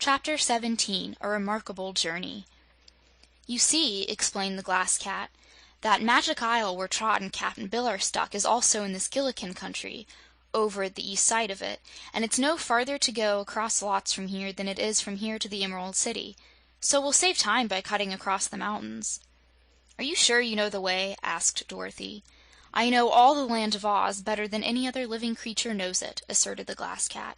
Chapter 17. A Remarkable Journey. "You see," explained the Glass Cat, "that Magic Isle where Trot and Cap'n Bill are stuck is also in this Gillikin country, over at the east side of it, and it's no farther to go across lots from here than it is from here to the Emerald City. So we'll save time by cutting across the mountains." "Are you sure you know the way?" asked Dorothy. "I know all the Land of Oz better than any other living creature knows it," asserted the Glass Cat.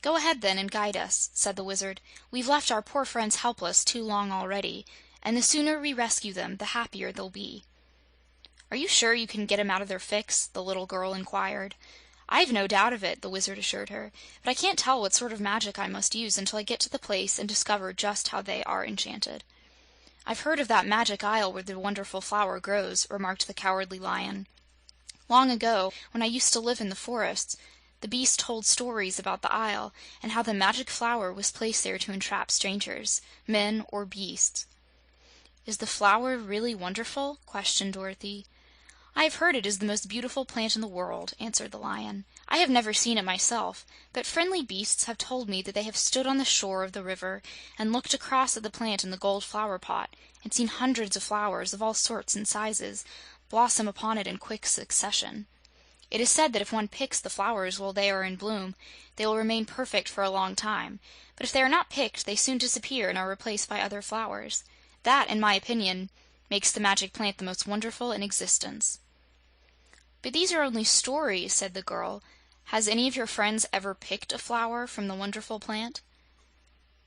"Go ahead, then, and guide us," said the Wizard. "We've left our poor friends helpless too long already, and the sooner we rescue them, the happier they'll be." "Are you sure you can get 'em out of their fix?" the little girl inquired. "I've no doubt of it," the Wizard assured her, "but I can't tell what sort of magic I must use until I get to the place and discover just how they are enchanted." "I've heard of that Magic Isle where the wonderful flower grows," remarked the Cowardly Lion. "Long ago, when I used to live in the forests, the beast told stories about the isle, and how the magic flower was placed there to entrap strangers, men or beasts." "Is the flower really wonderful?" questioned Dorothy. "I have heard it is the most beautiful plant in the world," answered the Lion. "I have never seen it myself, but friendly beasts have told me that they have stood on the shore of the river and looked across at the plant in the gold flower pot, and seen hundreds of flowers of all sorts and sizes blossom upon it in quick succession. It is said that if one picks the flowers while they are in bloom, they will remain perfect for a long time, but if they are not picked, they soon disappear and are replaced by other flowers. That, in my opinion, makes the magic plant the most wonderful in existence." "But these are only stories," said the girl. "Has any of your friends ever picked a flower from the wonderful plant?"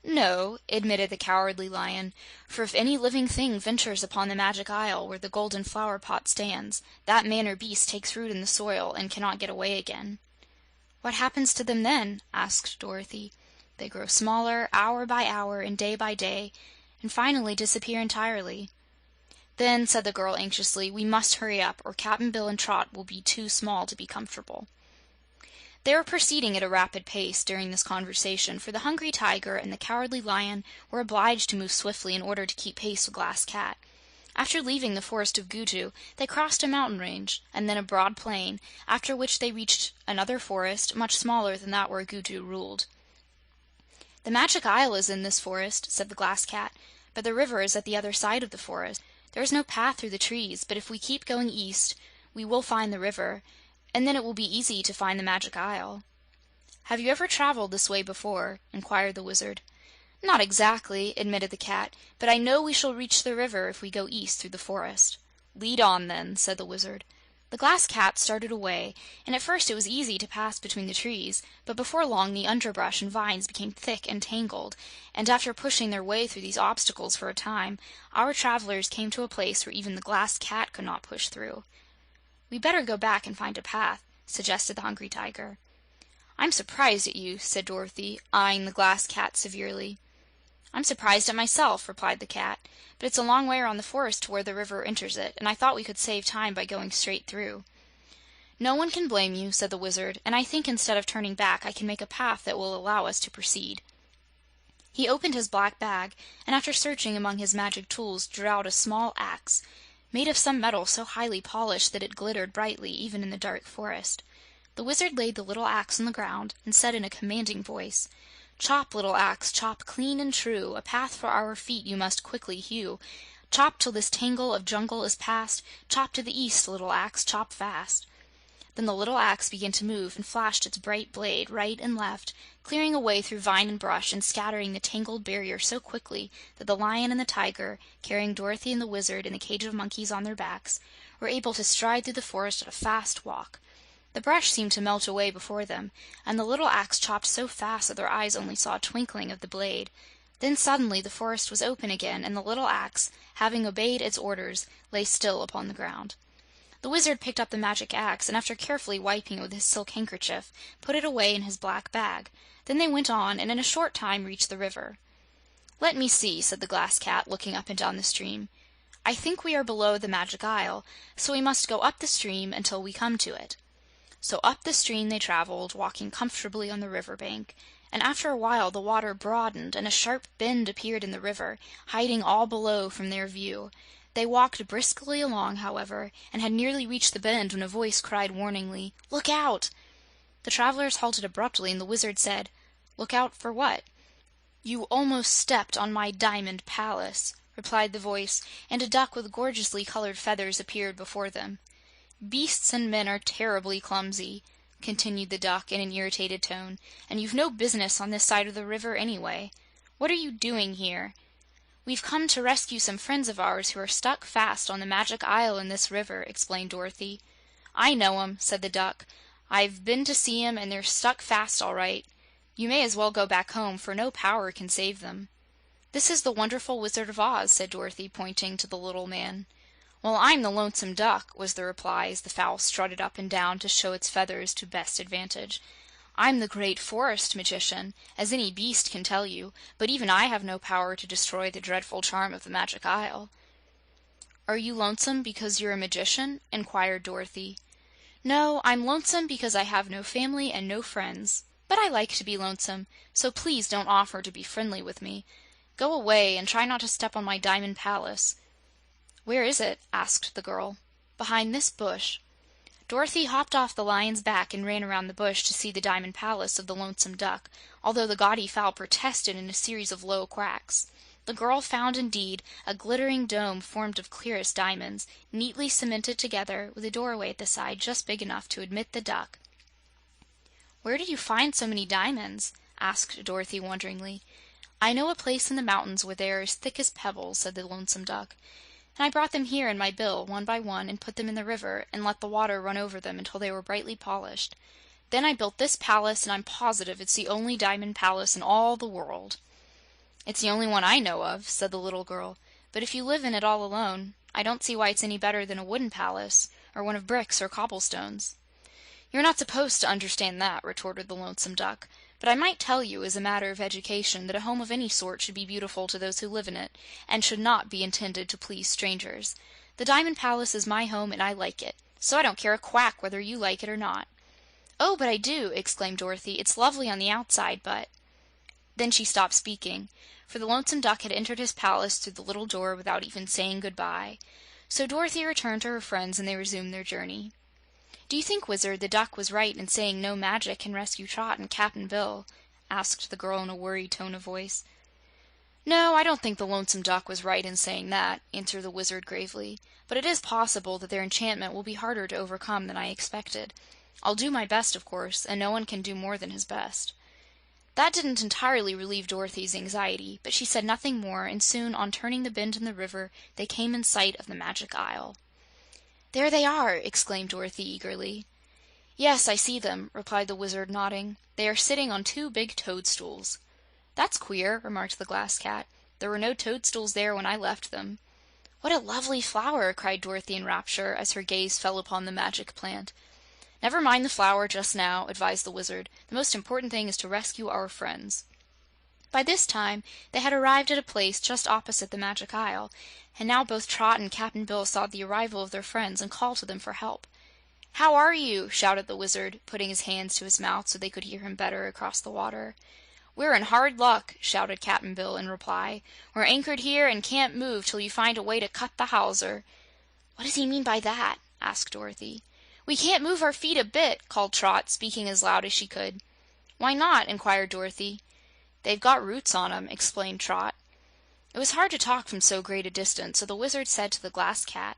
"No," admitted the Cowardly Lion, "for if any living thing ventures upon the Magic Isle where the golden flower pot stands, that man or beast takes root in the soil and cannot get away again." "What happens to them then?" asked Dorothy. "They grow smaller, hour by hour and day by day, and finally disappear entirely." "Then," said the girl anxiously, "we must hurry up, or Cap'n Bill and Trot will be too small to be comfortable." They were proceeding at a rapid pace during this conversation, for the Hungry Tiger and the Cowardly Lion were obliged to move swiftly in order to keep pace with Glass Cat. After leaving the Forest of Gugu, they crossed a mountain range, and then a broad plain, after which they reached another forest, much smaller than that where Gugu ruled. "The Magic Isle is in this forest," said the Glass Cat, "but the river is at the other side of the forest. There is no path through the trees, but if we keep going east, we will find the river, and then it will be easy to find the Magic Isle." "Have you ever traveled this way before?" inquired the Wizard. "Not exactly," admitted the Cat, "but I know we shall reach the river if we go east through the forest." "Lead on, then," said the Wizard. The Glass Cat started away, and at first it was easy to pass between the trees, but before long the underbrush and vines became thick and tangled, and after pushing their way through these obstacles for a time, our travelers came to a place where even the Glass Cat could not push through. "We'd better go back and find a path," suggested the Hungry Tiger. "I'm surprised at you," said Dorothy, eyeing the Glass Cat severely. "I'm surprised at myself," replied the Cat, "but it's a long way around the forest to where the river enters it, and I thought we could save time by going straight through." "No one can blame you," said the Wizard, "and I think instead of turning back I can make a path that will allow us to proceed." He opened his black bag, and after searching among his magic tools drew out a small axe, made of some metal so highly polished that it glittered brightly even in the dark forest. The Wizard laid the little axe on the ground and said in a commanding voice, "Chop, little axe, chop clean and true, a path for our feet you must quickly hew. Chop till this tangle of jungle is past, chop to the east, little axe, chop fast." Then the little axe began to move and flashed its bright blade right and left, clearing a way through vine and brush and scattering the tangled barrier so quickly that the Lion and the Tiger, carrying Dorothy and the Wizard in the cage of monkeys on their backs, were able to stride through the forest at a fast walk. The brush seemed to melt away before them, and the little axe chopped so fast that their eyes only saw a twinkling of the blade. Then suddenly the forest was open again, and the little axe, having obeyed its orders, lay still upon the ground. The Wizard picked up the magic axe, and after carefully wiping it with his silk handkerchief, put it away in his black bag. Then they went on, and in a short time reached the river. "Let me see," said the Glass Cat, looking up and down the stream. "I think we are below the Magic Isle, so we must go up the stream until we come to it." So up the stream they traveled, walking comfortably on the river bank, and after a while the water broadened and a sharp bend appeared in the river, hiding all below from their view. They walked briskly along, however, and had nearly reached the bend when a voice cried warningly, "Look out!" The travelers halted abruptly, and the Wizard said, "Look out for what?" "You almost stepped on my diamond palace," replied the voice, and a duck with gorgeously colored feathers appeared before them. "Beasts and men are terribly clumsy," continued the duck in an irritated tone, "and you've no business on this side of the river, anyway. What are you doing here?" "We've come to rescue some friends of ours who are stuck fast on the Magic Isle in this river," explained Dorothy. "I know 'em," said the duck. "I've been to see 'em, and they're stuck fast all right. You may as well go back home, for no power can save them." "This is the wonderful Wizard of Oz," said Dorothy, pointing to the little man. "Well, I'm the Lonesome Duck," was the reply, as the fowl strutted up and down to show its feathers to best advantage. "I'm the Great Forest Magician, as any beast can tell you, but even I have no power to destroy the dreadful charm of the Magic Isle." "Are you lonesome because you're a magician?" inquired Dorothy. "No, I'm lonesome because I have no family and no friends. But I like to be lonesome, so please don't offer to be friendly with me. Go away, and try not to step on my diamond palace." "Where is it?" asked the girl. "Behind this bush." Dorothy hopped off the lion's back and ran around the bush to see the diamond palace of the Lonesome Duck, although the gaudy fowl protested in a series of low quacks. The girl found, indeed, a glittering dome formed of clearest diamonds, neatly cemented together, with a doorway at the side just big enough to admit the duck. "Where did you find so many diamonds?" asked Dorothy wonderingly. "I know a place in the mountains where they are as thick as pebbles," said the Lonesome Duck. "And I brought them here in my bill, one by one, and put them in the river, and let the water run over them until they were brightly polished. Then I built this palace, and I'm positive it's the only diamond palace in all the world." "It's the only one I know of," said the little girl. "But if you live in it all alone, I don't see why it's any better than a wooden palace, or one of bricks or cobblestones." "You're not supposed to understand that," retorted the Lonesome Duck. "But I might tell you, as a matter of education, that a home of any sort should be beautiful to those who live in it, and should not be intended to please strangers. The Diamond Palace is my home, and I like it, so I don't care a quack whether you like it or not." "Oh, but I do!" exclaimed Dorothy. "It's lovely on the outside, but—" Then she stopped speaking, for the Lonesome Duck had entered his palace through the little door without even saying good-bye. So Dorothy returned to her friends, and they resumed their journey. "Do you think, Wizard, the duck was right in saying no magic can rescue Trot and Cap'n Bill?" asked the girl in a worried tone of voice. "No, I don't think the Lonesome Duck was right in saying that," answered the Wizard gravely. "But it is possible that their enchantment will be harder to overcome than I expected. I'll do my best, of course, and no one can do more than his best." That didn't entirely relieve Dorothy's anxiety, but she said nothing more, and soon, on turning the bend in the river, they came in sight of the Magic Isle. "There they are!" exclaimed Dorothy eagerly. "Yes, I see them," replied the Wizard, nodding. "They are sitting on two big toadstools." "That's queer," remarked the Glass Cat. "There were no toadstools there when I left them." "What a lovely flower!" cried Dorothy in rapture, as her gaze fell upon the magic plant. "Never mind the flower just now," advised the Wizard. "The most important thing is to rescue our friends." By this time they had arrived at a place just opposite the Magic Isle, and now both Trot and Cap'n Bill saw the arrival of their friends and called to them for help. "How are you?" shouted the Wizard, putting his hands to his mouth so they could hear him better across the water. "We're in hard luck," shouted Cap'n Bill in reply. "We're anchored here and can't move till you find a way to cut the hawser." "What does he mean by that?" asked Dorothy. "We can't move our feet a bit," called Trot, speaking as loud as she could. "Why not?" inquired Dorothy. "They've got roots on 'em," explained Trot. It was hard to talk from so great a distance, so the Wizard said to the Glass Cat,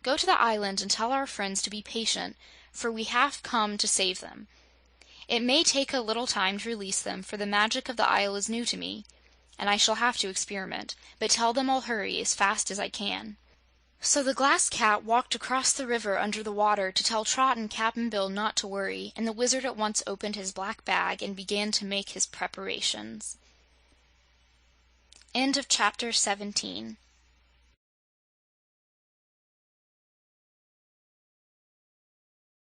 "Go to the island and tell our friends to be patient, for we have come to save them. It may take a little time to release them, for the magic of the isle is new to me, and I shall have to experiment. But tell them I'll hurry as fast as I can." So the Glass Cat walked across the river under the water to tell Trot and Cap'n Bill not to worry, and the Wizard at once opened his black bag and began to make his preparations. End of Chapter 17.